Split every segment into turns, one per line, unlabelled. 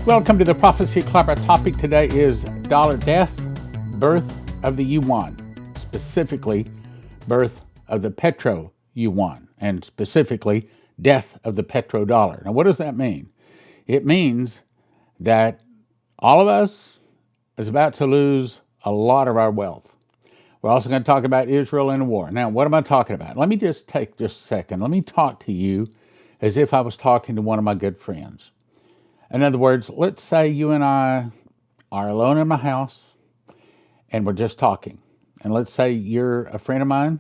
Welcome to the Prophecy Club. Our topic today is dollar death, birth of the yuan, specifically birth of the Petroyuan, and specifically death of the Petrodollar. Now, what does that mean? It means that all of us is about to lose a lot of our wealth. We're also going to talk about Israel and the war. Now, what am I talking about? Let me just take just a second. Let me talk to you as if I was talking to one of my good friends. In other words, let's say you and I are alone in my house and we're just talking. And let's say you're a friend of mine,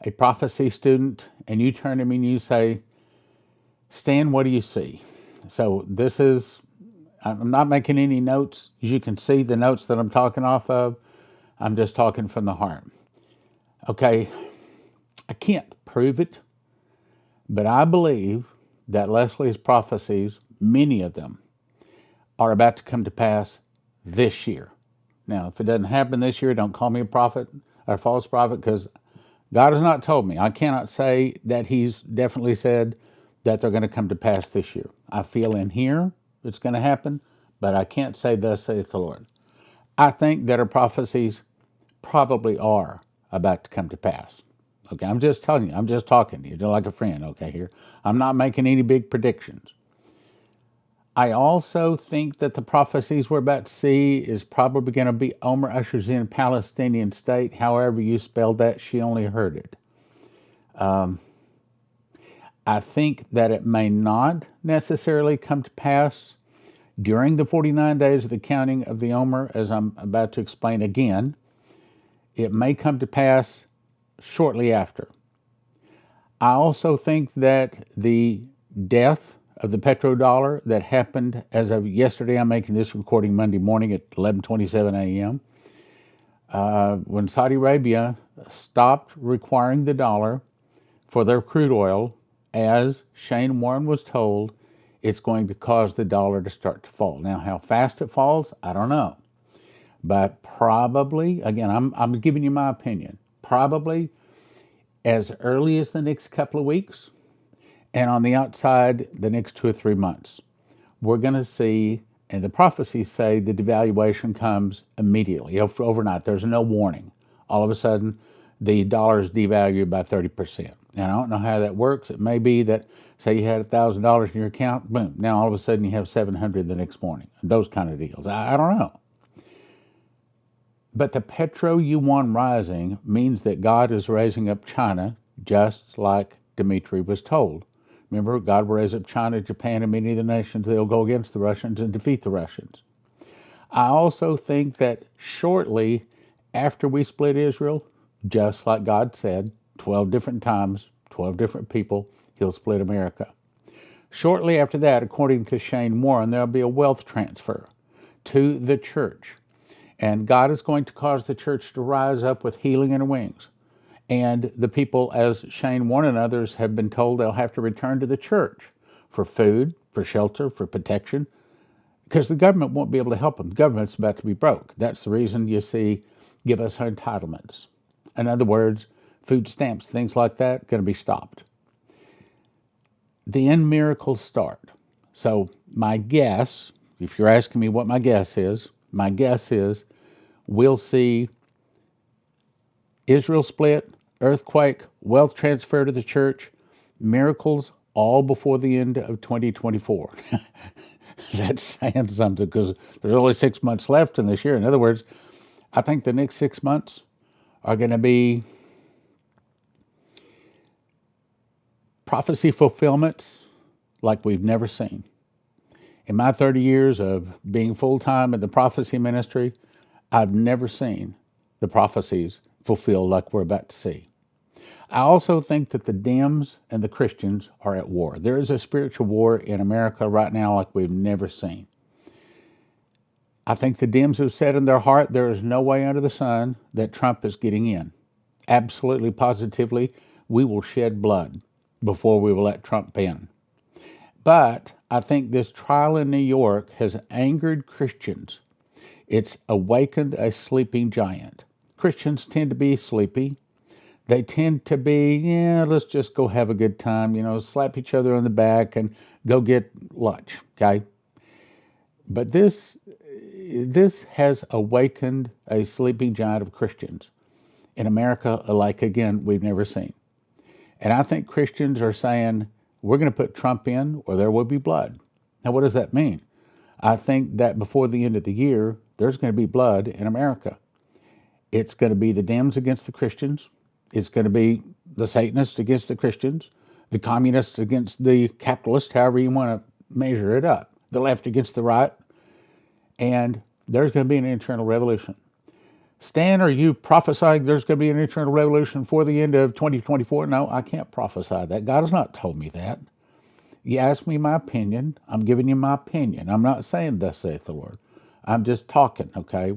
a prophecy student, and you turn to me and you say, Stan, what do you see? So I'm not making any notes. As you can see, the notes that I'm talking off of, I'm just talking from the heart. Okay, I can't prove it, but I believe that Leslie's prophecies, many of them, are about to come to pass this year. Now, if it doesn't happen this year, don't call me a prophet or a false prophet, because God has not told me. I cannot say that He's definitely said that they're going to come to pass this year. I feel in here it's going to happen, but I can't say thus saith the Lord. I think that our prophecies probably are about to come to pass. Okay, I'm just telling you, I'm just talking to you, just like a friend, okay, here. I'm not making any big predictions. I also think that the prophecies we're about to see is probably going to be Omer ushers in Palestinian state. However you spelled that, she only heard it. I think that it may not necessarily come to pass during the 49 days of the counting of the Omer, as I'm about to explain again. It may come to pass shortly after. I also think that the death of the petrodollar that happened as of yesterday, I'm making this recording Monday morning at 11:27 a.m., when Saudi Arabia stopped requiring the dollar for their crude oil, as Shane Warren was told, it's going to cause the dollar to start to fall. Now, how fast it falls, I don't know. But probably, again, I'm giving you my opinion, probably as early as the next couple of weeks, and on the outside, the next 2 or 3 months, we're going to see, and the prophecies say the devaluation comes immediately, overnight. There's no warning. All of a sudden, the dollar is devalued by 30%. And I don't know how that works. It may be that, say you had $1,000 in your account, boom, now all of a sudden you have $700 the next morning. Those kind of deals. I don't know. But the Petro-Yuan rising means that God is raising up China, just like Dmitry was told. Remember, God will raise up China, Japan, and many of the nations. They'll go against the Russians and defeat the Russians. I also think that shortly after we split Israel, just like God said, 12 different times, 12 different people, He'll split America. Shortly after that, according to Shane Warren, there'll be a wealth transfer to the church. And God is going to cause the church to rise up with healing in her wings. And the people, as Shane Warren and others have been told, they'll have to return to the church for food, for shelter, for protection, because the government won't be able to help them. The government's about to be broke. That's the reason you see give us entitlements. In other words, food stamps, things like that, going to be stopped. The end miracles start. So my guess, if you're asking me what my guess is we'll see Israel split, earthquake, wealth transfer to the church, miracles all before the end of 2024. That's saying something, because there's only 6 months left in this year. In other words, I think the next 6 months are going to be prophecy fulfillments like we've never seen. In my 30 years of being full-time in the prophecy ministry, I've never seen the prophecies fulfilled like we're about to see. I also think that the Dems and the Christians are at war. There is a spiritual war in America right now like we've never seen. I think the Dems have said in their heart there is no way under the sun that Trump is getting in. Absolutely, positively, we will shed blood before we will let Trump in. But I think this trial in New York has angered Christians. It's awakened a sleeping giant. Christians tend to be sleepy. They tend to be, let's just go have a good time, slap each other on the back and go get lunch, okay? But this has awakened a sleeping giant of Christians in America, like again we've never seen. And I think Christians are saying we're going to put Trump in, or there will be blood. Now, what does that mean? I think that before the end of the year, there's going to be blood in America. It's going to be the Dems against the Christians. It's going to be the Satanists against the Christians, the communists against the capitalists, however you want to measure it up, the left against the right, and there's going to be an internal revolution. Stan, are you prophesying there's going to be an internal revolution before the end of 2024? No, I can't prophesy that. God has not told me that. You asked me my opinion. I'm giving you my opinion. I'm not saying thus saith the Lord. I'm just talking, okay?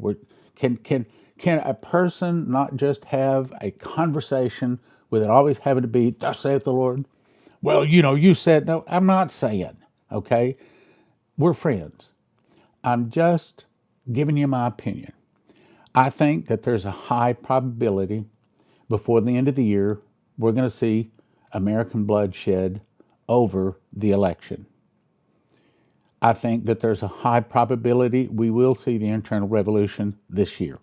Can a person not just have a conversation with it always having to be, thus saith the Lord? Well, you said, no, I'm not saying, okay? We're friends. I'm just giving you my opinion. I think that there's a high probability before the end of the year, we're going to see American bloodshed over the election. I think that there's a high probability we will see the internal revolution this year.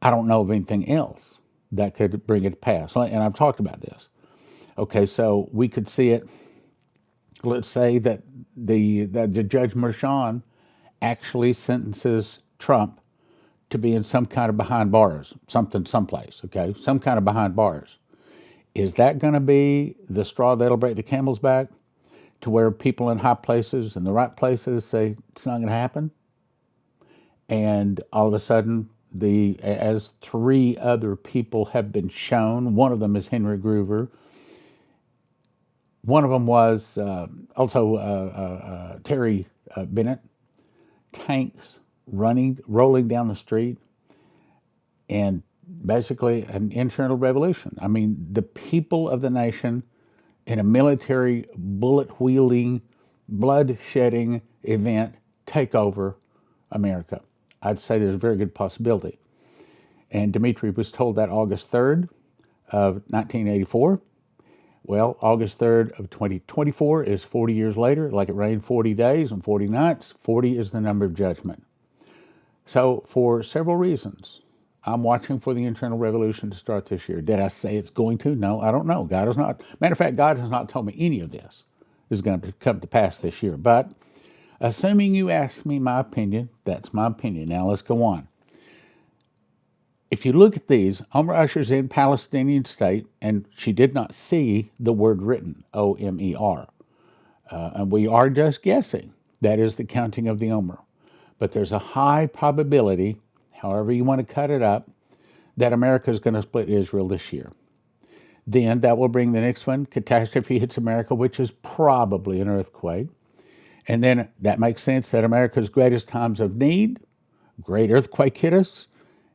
I don't know of anything else that could bring it to pass. And I've talked about this. Okay, so we could see it. Let's say that the Judge Merchan actually sentences Trump to be in some kind of behind bars, someplace, okay? Some kind of behind bars. Is that going to be the straw that'll break the camel's back to where people in high places and the right places say it's not going to happen? And all of a sudden, as three other people have been shown, one of them is Henry Groover, one of them was also Terry Bennett, tanks rolling down the street, and basically an internal revolution. I mean, the people of the nation in a military, bullet-wielding, blood-shedding event take over America. I'd say there's a very good possibility. And Dmitry was told that August 3rd of 1984. Well, August 3rd of 2024 is 40 years later. Like it rained 40 days and 40 nights. 40 is the number of judgment. So for several reasons, I'm watching for the internal revolution to start this year. Did I say it's going to? No, I don't know. God has not. Matter of fact, God has not told me any of this is going to come to pass this year. But assuming you ask me my opinion, that's my opinion. Now let's go on. If you look at these, Omer ushers in Palestinian state, and she did not see the word written, O-M-E-R. And we are just guessing. That is the counting of the Omer. But there's a high probability, however you want to cut it up, that America is going to split Israel this year. Then that will bring the next one, catastrophe hits America, which is probably an earthquake. And then that makes sense that America's greatest times of need, great earthquake hit us,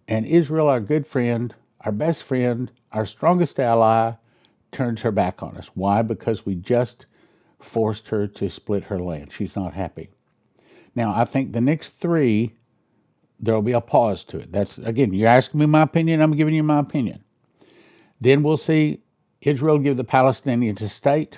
and Israel, our good friend, our best friend, our strongest ally, turns her back on us. Why? Because we just forced her to split her land. She's not happy. Now, I think the next three, there will be a pause to it. That's, again, you're asking me my opinion, I'm giving you my opinion. Then we'll see Israel give the Palestinians a state.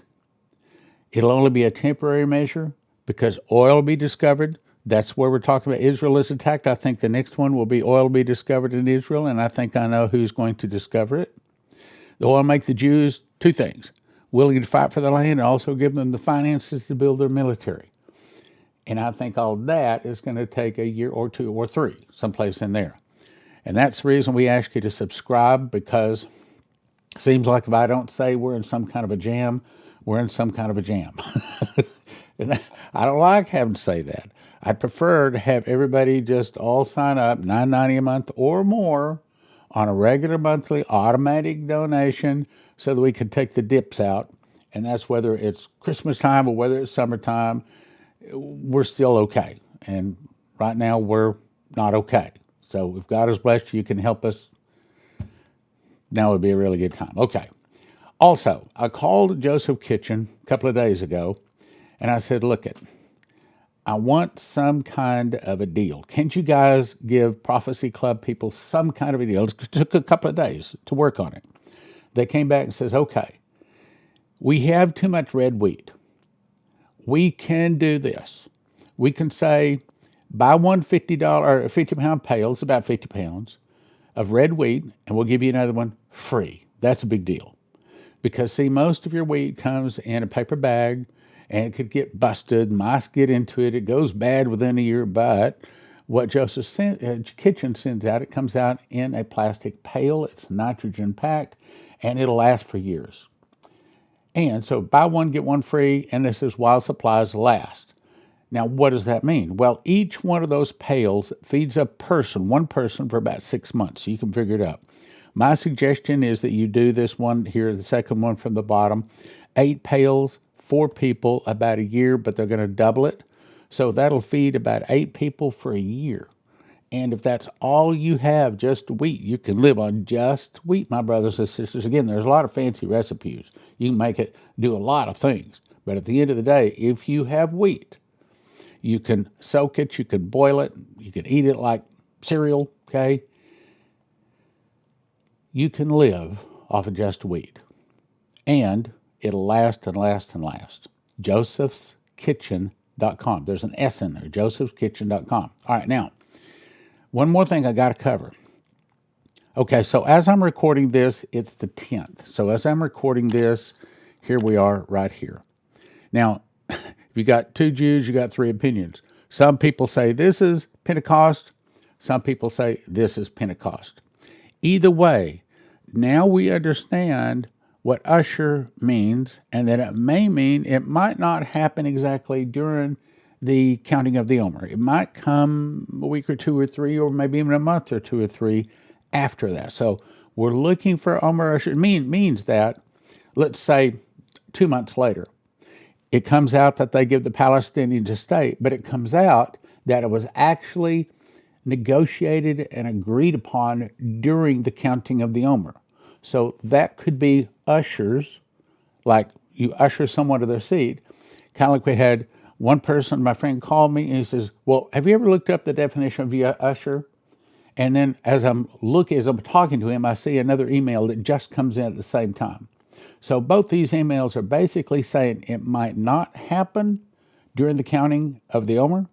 It'll only be a temporary measure because oil will be discovered. That's where we're talking about Israel is attacked. I think the next one will be oil will be discovered in Israel, and I think I know who's going to discover it. The oil makes the Jews two things, willing to fight for the land and also give them the finances to build their military. And I think all that is going to take a year or two or three, someplace in there. And that's the reason we ask you to subscribe, because it seems like if I don't say we're in some kind of a jam, we're in some kind of a jam. And I don't like having to say that. I'd prefer to have everybody just all sign up, $9.90 a month or more, on a regular monthly automatic donation so that we can take the dips out. And that's whether it's Christmas time or whether it's summertime, we're still okay. And right now we're not okay. So if God has blessed you, you can help us. Now would be a really good time. Okay. Also, I called Joseph Kitchen a couple of days ago, and I said, look it, I want some kind of a deal. Can't you guys give Prophecy Club people some kind of a deal? It took a couple of days to work on it. They came back and says, okay, we have too much red wheat. We can do this. we can say buy one $50 or 50-pound pail, it's about 50 pounds, of red wheat, and we'll give you another one free. That's a big deal. Because, see, most of your wheat comes in a paper bag, and it could get busted, mice get into it, it goes bad within a year, but what Joseph's Kitchen sends out, it comes out in a plastic pail, it's nitrogen-packed, and it'll last for years. And so buy one, get one free, and this is while supplies last. Now, what does that mean? Well, each one of those pails feeds one person for about 6 months, so you can figure it out. My suggestion is that you do this one here, the second one from the bottom, 8 pails, 4 people, about a year, but they're going to double it. So that'll feed about 8 people for a year. And if that's all you have, just wheat, you can live on just wheat, my brothers and sisters. Again, there's a lot of fancy recipes. You can make it do a lot of things. But at the end of the day, if you have wheat, you can soak it, you can boil it, you can eat it like cereal, okay? You can live off of just wheat. And it'll last and last and last. josephskitchen.com. There's an S in there, josephskitchen.com. All right, now, one more thing I got to cover. Okay, so as I'm recording this, it's the 10th. So as I'm recording this, here we are right here. Now, if you got 2 Jews, you got 3 opinions. Some people say this is Pentecost. Some people say this is Pentecost. Either way, now we understand what usher means, and that it may mean it might not happen exactly during the counting of the Omer. It might come a week or 2 or 3, or maybe even a month or 2 or 3 after that. So we're looking for Omer usher. It means that, let's say, 2 months later, it comes out that they give the Palestinians a state, but it comes out that it was actually negotiated and agreed upon during the counting of the Omer. So that could be ushers, like you usher someone to their seat. Kind of like we had one person, my friend called me and he says, well, have you ever looked up the definition of usher? And then as I'm talking to him, I see another email that just comes in at the same time. So both these emails are basically saying it might not happen during the counting of the Omer,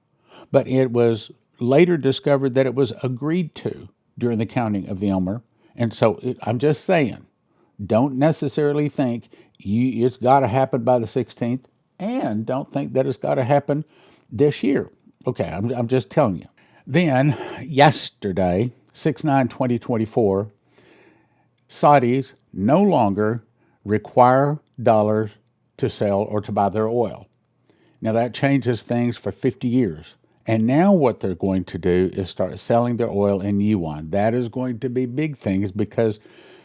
but it was later discovered that it was agreed to during the counting of the Omer. And so I'm just saying, don't necessarily think it's got to happen by the 16th, and don't think that it's got to happen this year. Okay, I'm just telling you. Then, yesterday, 6/9/2024, Saudis no longer require dollars to sell or to buy their oil. Now, that changes things for 50 years. And now what they're going to do is start selling their oil in yuan. That is going to be big things, because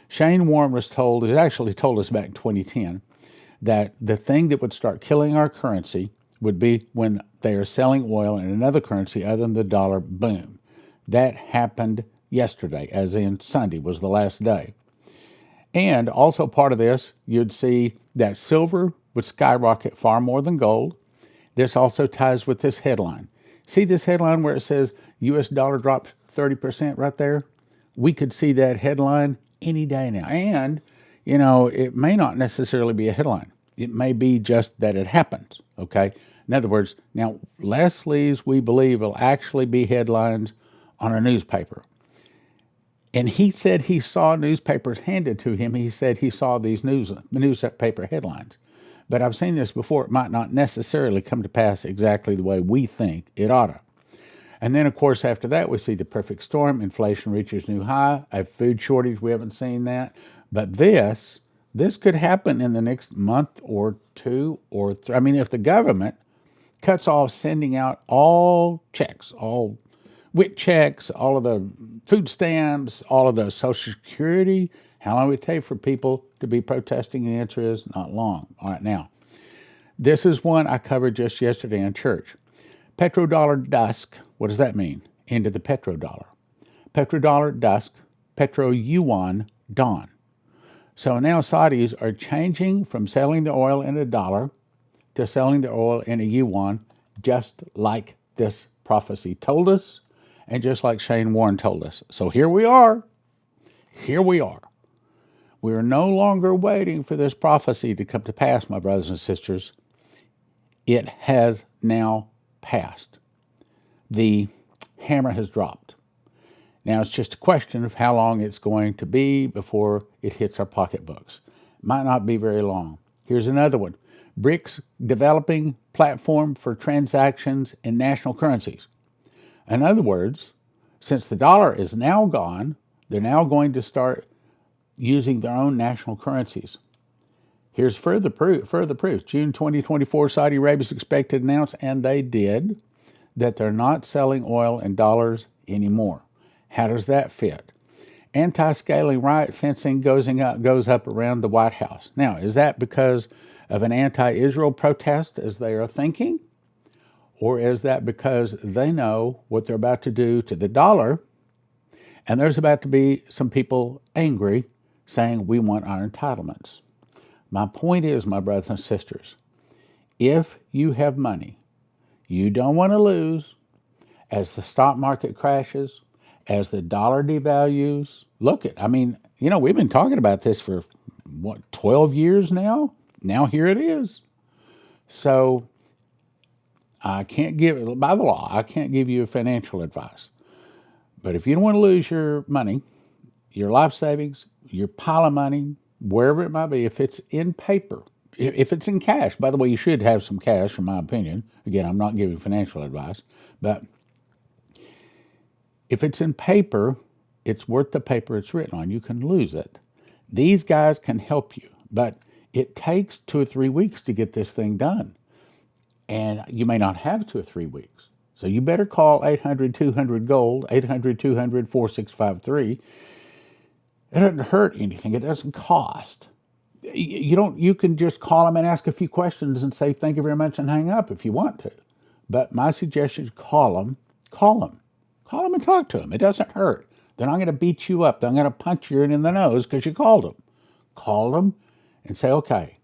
Shane Warren has actually told us back in 2010 that the thing that would start killing our currency would be when they are selling oil in another currency other than the dollar. Boom. That happened yesterday, as in Sunday was the last day. And also part of this, you'd see that silver would skyrocket far more than gold. This also ties with this headline. See this headline where it says U.S. dollar dropped 30% right there? We could see that headline any day now. And, it may not necessarily be a headline. It may be just that it happens, okay? In other words, now Leslie's, we believe, will actually be headlines on a newspaper. And he said he saw newspapers handed to him. He said he saw these newspaper headlines. But I've seen this before. It might not necessarily come to pass exactly the way we think it ought to. And then, of course, after that, we see the perfect storm. Inflation reaches new high. A food shortage, we haven't seen that. But this could happen in the next month or 2 or 3. I mean, if the government cuts off sending out all checks, all WIC checks, all of the food stamps, all of the Social Security, how long would it take for people to be protesting? The answer is not long. All right, now, this is one I covered just yesterday in church. Petrodollar dusk, what does that mean? Into the petrodollar. Petrodollar dusk, Petroyuan dawn. So now Saudis are changing from selling the oil in a dollar to selling the oil in a yuan, just like this prophecy told us, and just like Shane Warren told us. So here we are. Here we are. We are no longer waiting for this prophecy to come to pass, my brothers and sisters. It has now passed. The hammer has dropped. Now it's just a question of how long it's going to be before it hits our pocketbooks. Might not be very long. Here's another one. BRICS developing platform for transactions in national currencies. In other words, since the dollar is now gone, they're now going to start using their own national currencies. Here's further proof. June 2024, Saudi Arabia is expected to announce, and they did, that they're not selling oil in dollars anymore. How does that fit? Anti-scaling riot fencing goes up around the White House. Now, is that because of an anti-Israel protest, as they are thinking? Or is that because they know what they're about to do to the dollar, and there's about to be some people angry saying we want our entitlements? My point is, my brothers and sisters, if you have money you don't want to lose as the stock market crashes, as the dollar devalues. Look at, we've been talking about this for, 12 years now? Now here it is. So I can't give, by the law, I can't give you financial advice. But if you don't want to lose your money, your life savings, your pile of money, wherever it might be, if it's in paper, if it's in cash, by the way, you should have some cash, in my opinion. Again, I'm not giving financial advice, but if it's in paper, it's worth the paper it's written on. You can lose it. These guys can help you, but it takes 2 or 3 weeks to get this thing done. And you may not have 2 or 3 weeks. So you better call 800-200-GOLD, 800-200-4653. It doesn't hurt anything. It doesn't cost. You can just call them and ask a few questions and say, thank you very much, and hang up if you want to. But my suggestion is call them and talk to them. It doesn't hurt. They're not going to beat you up. They're not going to punch you in the nose because you called them. Call them and say, okay,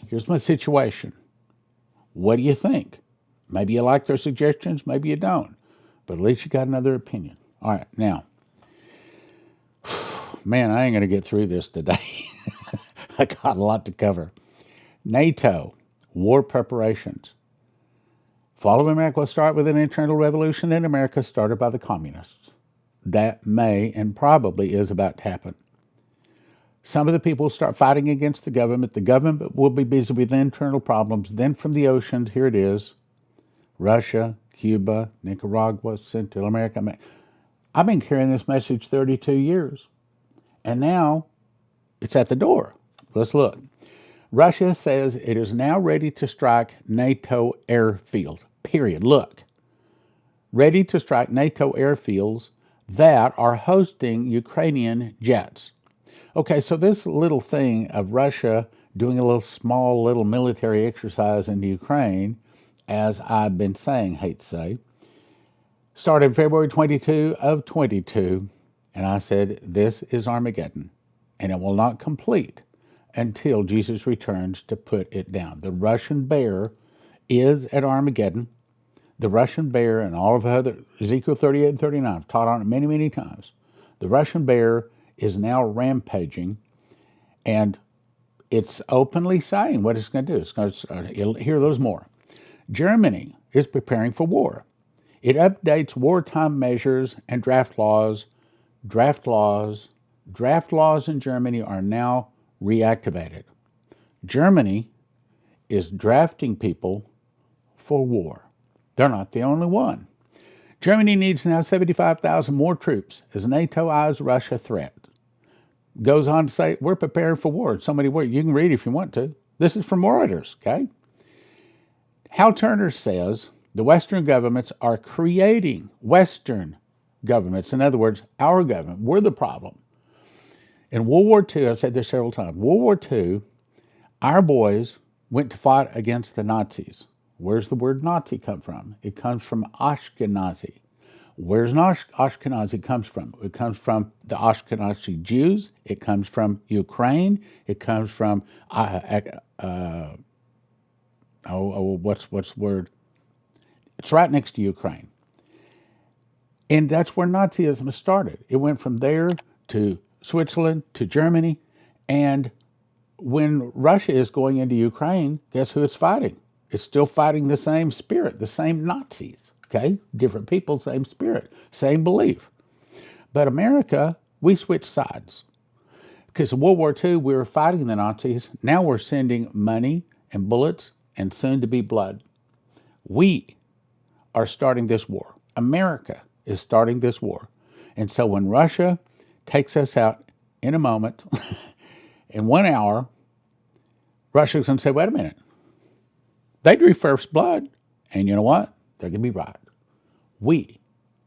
here's my situation. What do you think? Maybe you like their suggestions, maybe you don't. But at least you got another opinion. All right, now, man, I ain't going to get through this today. I got a lot to cover. NATO, war preparations. Fall of America will start with an internal revolution in America started by the communists. That may and probably is about to happen. Some of the people will start fighting against the government. The government will be busy with internal problems. Then from the oceans, here it is, Russia, Cuba, Nicaragua, Central America. I've been carrying this message 32 years, and now it's at the door. Let's look. Russia says it is now ready to strike NATO airfield, period. Look, ready to strike NATO airfields that are hosting Ukrainian jets. Okay, so this little thing of Russia doing a small military exercise in Ukraine, as I've been saying, hate to say, started February 22 of 22, and I said, this is Armageddon, and it will not complete until Jesus returns to put it down. The Russian bear is at Armageddon. The Russian bear and all of other, Ezekiel 38 and 39, I've taught on it many, many times. The Russian bear is now rampaging, and it's openly saying what it's going to do. It's going to, here, there's more. Germany is preparing for war. It updates wartime measures and draft laws. Draft laws in Germany are now reactivated. Germany is drafting people for war. They're not the only one. Germany needs now 75,000 more troops as NATO eyes Russia threat. Goes on to say, we're preparing for war. So many words. You can read if you want to. This is from Reuters, okay? Hal Turner says the Western governments are creating Western governments. In other words, our government. We're the problem. In World War II, I've said this several times, World War II, our boys went to fight against the Nazis. Where's the word Nazi come from? It comes from Ashkenazi. Where's Ashkenazi comes from? It comes from the Ashkenazi Jews. It comes from Ukraine. It comes from, what's the word? It's right next to Ukraine. And that's where Nazism started. It went from there to Switzerland to Germany. And when Russia is going into Ukraine, guess who it's fighting? It's still fighting the same spirit, the same Nazis, okay? Different people, same spirit, same belief. But America, we switched sides. Because in World War II, we were fighting the Nazis. Now we're sending money and bullets and soon to be blood. We are starting this war. America is starting this war. And so when Russia takes us out in a moment, in 1 hour, Russia's going to say, wait a minute. They drew first blood. And you know what? They're going to be right. We,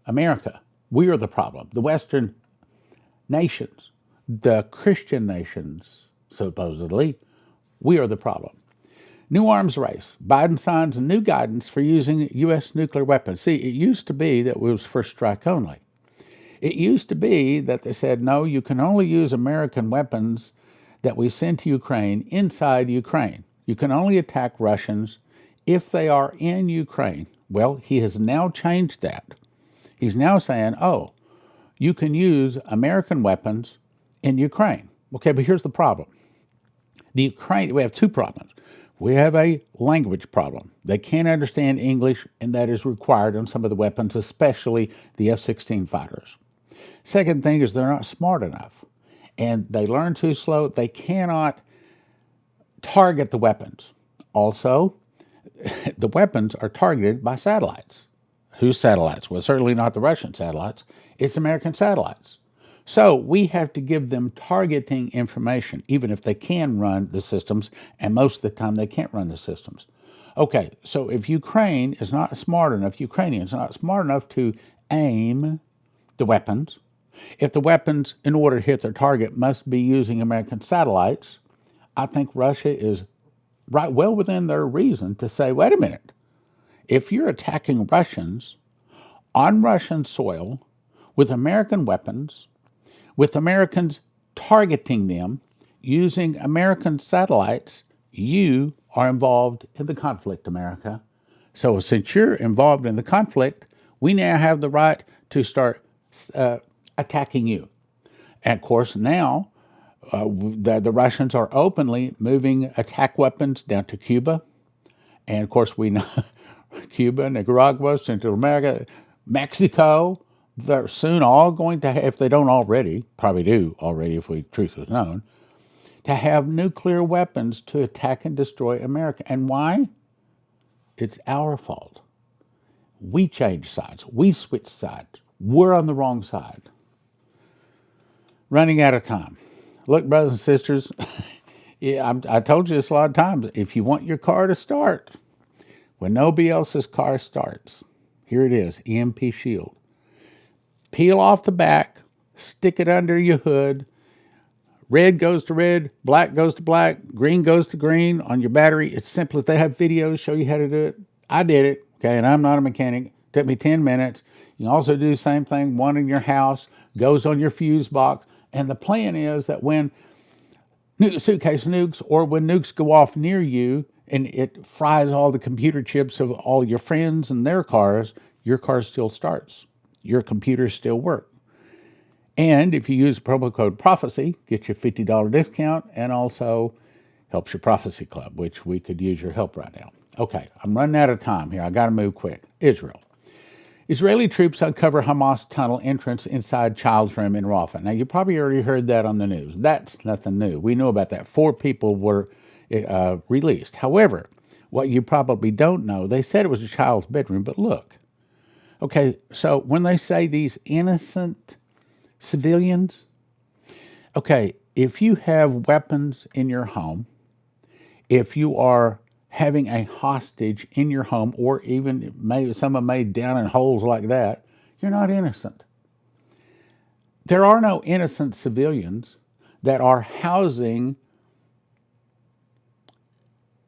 America, we are the problem. The Western nations, the Christian nations, supposedly, we are the problem. New arms race. Biden signs new guidance for using U.S. nuclear weapons. See, it used to be that it was first strike only. It used to be that they said, no, you can only use American weapons that we send to Ukraine inside Ukraine. You can only attack Russians if they are in Ukraine. Well, he has now changed that. He's now saying, oh, you can use American weapons in Ukraine. Okay, but here's the problem. We have two problems. We have a language problem. They can't understand English, and that is required on some of the weapons, especially the F-16 fighters. Second thing is they're not smart enough, and they learn too slow. They cannot target the weapons. Also, the weapons are targeted by satellites. Whose satellites? Well, certainly not the Russian satellites. It's American satellites. So we have to give them targeting information, even if they can run the systems, and most of the time they can't run the systems. Okay, so if Ukraine is not smart enough, Ukrainians are not smart enough to aim the weapons, if the weapons, in order to hit their target, must be using American satellites, I think Russia is right well within their reason to say, wait a minute, if you're attacking Russians on Russian soil with American weapons, with Americans targeting them using American satellites, you are involved in the conflict, America. So since you're involved in the conflict, we now have the right to start attacking you. And of course, now the Russians are openly moving attack weapons down to Cuba. And of course, we know Cuba, Nicaragua, Central America, Mexico, they're soon all going to have, if they don't already, probably do already if the truth was known, to have nuclear weapons to attack and destroy America. And why? It's our fault. We changed sides. We switched sides. We're on the wrong side. Running out of time. Look, brothers and sisters, I told you this a lot of times. If you want your car to start, when nobody else's car starts, here it is, EMP Shield. Peel off the back, stick it under your hood. Red goes to red, black goes to black, green goes to green on your battery. It's simple. If they have videos show you how to do it, I did it, okay, and I'm not a mechanic. It took me 10 minutes. You can also do the same thing, one in your house, goes on your fuse box. And the plan is that when suitcase nukes or when nukes go off near you and it fries all the computer chips of all your friends and their cars, your car still starts. Your computers still work. And if you use the promo code Prophecy, get you a $50 discount and also helps your Prophecy Club, which we could use your help right now. Okay, I'm running out of time here. I got to move quick. Israel. Israeli troops uncover Hamas tunnel entrance inside child's room in Rafah. Now, you probably already heard that on the news. That's nothing new. We know about that. 4 people were released. However, what you probably don't know, they said it was a child's bedroom, but look. Okay, so when they say these innocent civilians, okay, if you have weapons in your home, if you are having a hostage in your home, or even maybe someone made down in holes like that, you're not innocent. There are no innocent civilians that are housing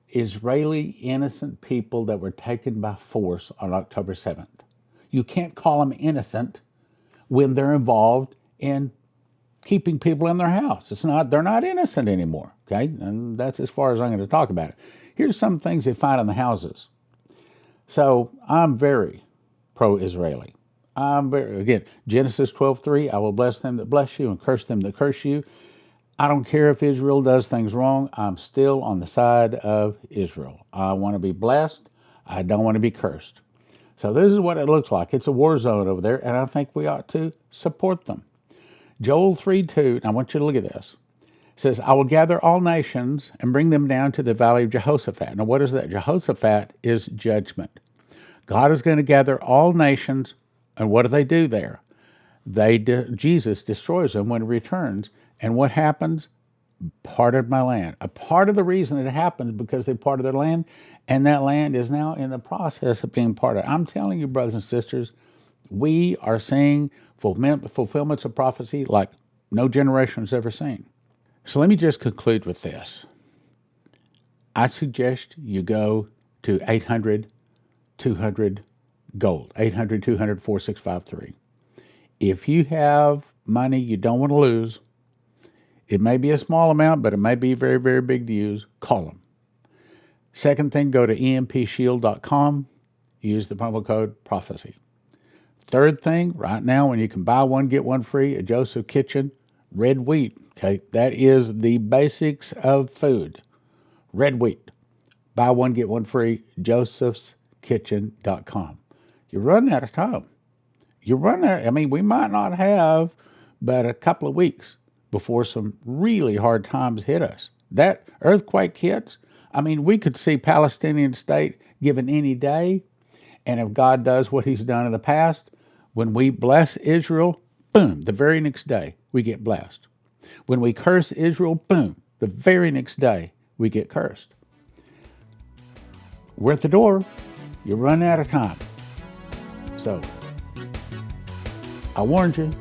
Israeli innocent people that were taken by force on October 7th. You can't call them innocent when they're involved in keeping people in their house. They're not innocent anymore, okay? And that's as far as I'm going to talk about it. Here's some things they find in the houses. So I'm very pro-Israeli. Again, Genesis 12:3, I will bless them that bless you and curse them that curse you. I don't care if Israel does things wrong. I'm still on the side of Israel. I want to be blessed. I don't want to be cursed. So this is what it looks like. It's a war zone over there, and I think we ought to support them. Joel 3:2, I want you to look at this. It says, I will gather all nations and bring them down to the valley of Jehoshaphat. Now, what is that? Jehoshaphat is judgment. God is going to gather all nations, and what do there? Jesus destroys them when he returns. And what happens? Parted my land. A part of the reason it happens because they parted their land, and that land is now in the process of being parted. I'm telling you, brothers and sisters, we are seeing fulfillments of prophecy like no generation has ever seen. So let me just conclude with this. I suggest you go to 800-200 gold, 800-200-4653. If you have money you don't want to lose, it may be a small amount, but it may be very, very big to use, call them. Second thing, go to empshield.com, use the promo code Prophecy. Third thing, right now when you can buy one, get one free at Joseph's Kitchen, red wheat. Okay, that is the basics of food. Red wheat. Buy one, get one free, josephskitchen.com. You're running out of time. We might not have but a couple of weeks before some really hard times hit us. That earthquake hits, we could see Palestinian state given any day. And if God does what he's done in the past, when we bless Israel, boom, the very next day we get blessed. When we curse Israel, boom, the very next day we get cursed. We're at the door. You're running out of time. So, I warned you.